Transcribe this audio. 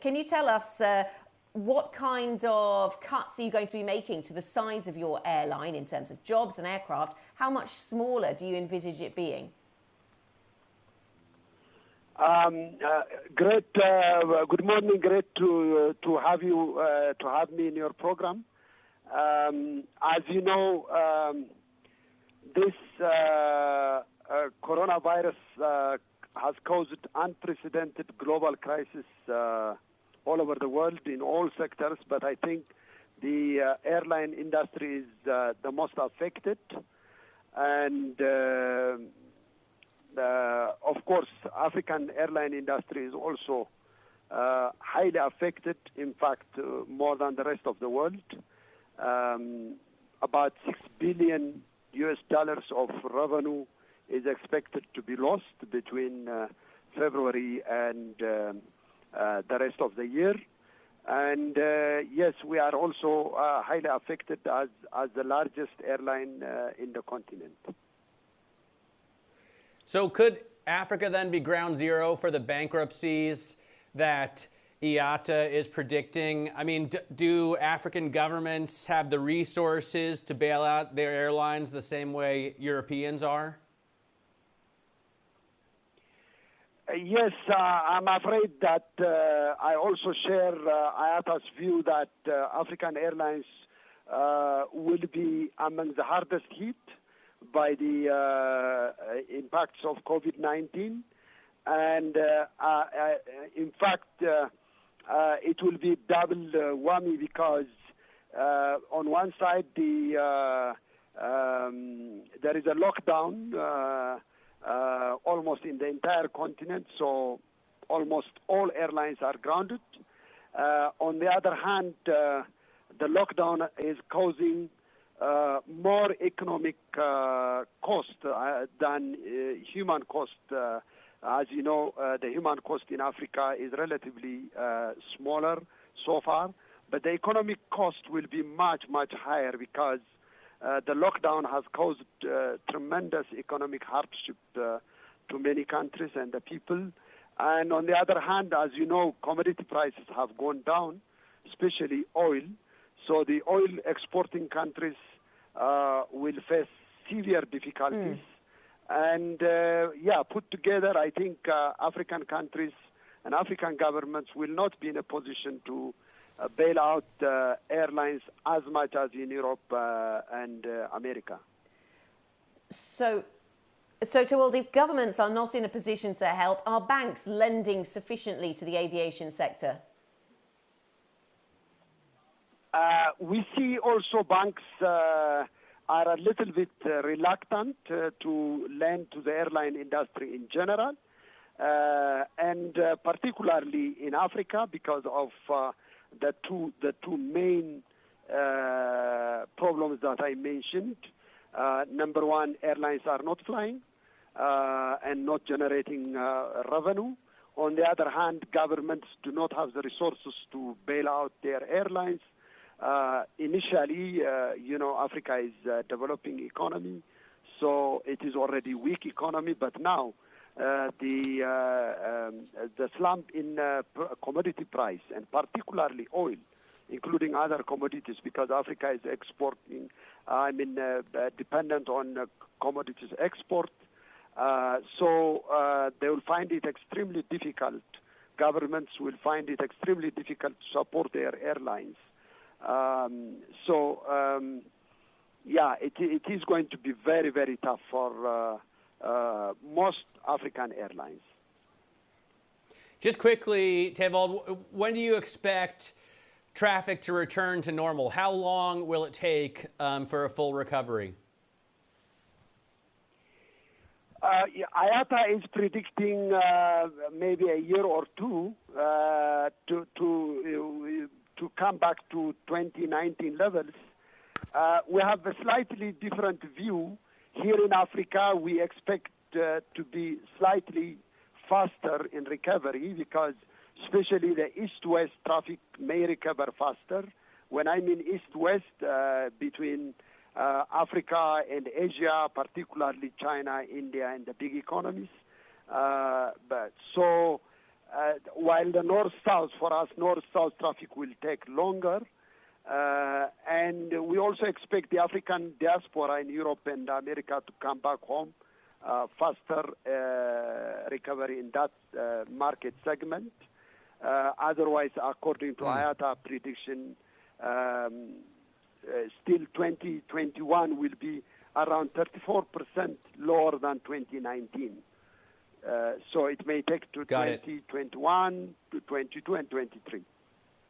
Can you tell us what kind of cuts are you going to be making to the size of your airline in terms of jobs and aircraft? How much smaller do you envisage it being? Great. Good morning. Great to have you to have me in your program. As you know, this coronavirus has caused unprecedented global crisis all over the world in all sectors. But I think the airline industry is the most affected, and of course, African airline industry is also highly affected. In fact, more than the rest of the world. About $6 billion of revenue is expected to be lost between February and the rest of the year. And yes, we are also highly affected as the largest airline in the continent. So could Africa then be ground zero for the bankruptcies that IATA is predicting? I mean, do African governments have the resources to bail out their airlines the same way Europeans are? Yes, I'm afraid that I also share IATA's view that African airlines will be among the hardest hit by the impacts of COVID-19. And in fact, it will be double whammy because on one side, there is a lockdown almost in the entire continent, so almost all airlines are grounded. On the other hand, the lockdown is causing more economic cost than human cost. As you know, the human cost in Africa is relatively smaller so far, but the economic cost will be much, much higher because the lockdown has caused tremendous economic hardship to many countries and the people. And on the other hand, as you know, commodity prices have gone down, especially oil. So the oil exporting countries will face severe difficulties. And, put together, I think African countries and African governments will not be in a position to bail out airlines as much as in Europe and America. So Tewolde, if governments are not in a position to help, are banks lending sufficiently to the aviation sector? We see also banks are a little bit reluctant to lend to the airline industry in general, and particularly in Africa because of the two main problems that I mentioned. Number one, airlines are not flying and not generating revenue. On the other hand, governments do not have the resources to bail out their airlines. Initially, Africa is a developing economy, so it is already weak economy. But now, the slump in commodity price, and particularly oil, including other commodities, because Africa is exporting, dependent on commodities export. So they will find it extremely difficult. Governments will find it extremely difficult to support their airlines. It is going to be very, very tough for most African airlines. Just quickly, Tewolde, when do you expect traffic to return to normal? How long will it take for a full recovery? IATA is predicting maybe a year or two to come back to 2019 levels. We have a slightly different view. Here in Africa, we expect to be slightly faster in recovery because especially the east-west traffic may recover faster. When I mean east-west, between Africa and Asia, particularly China, India, and the big economies. while the north-south, for us, north-south traffic will take longer. And we also expect the African diaspora in Europe and America to come back home, faster recovery in that market segment. Otherwise, according to IATA prediction, still 2021 will be around 34% lower than 2019. So it may take to 2021 to 22 and 23.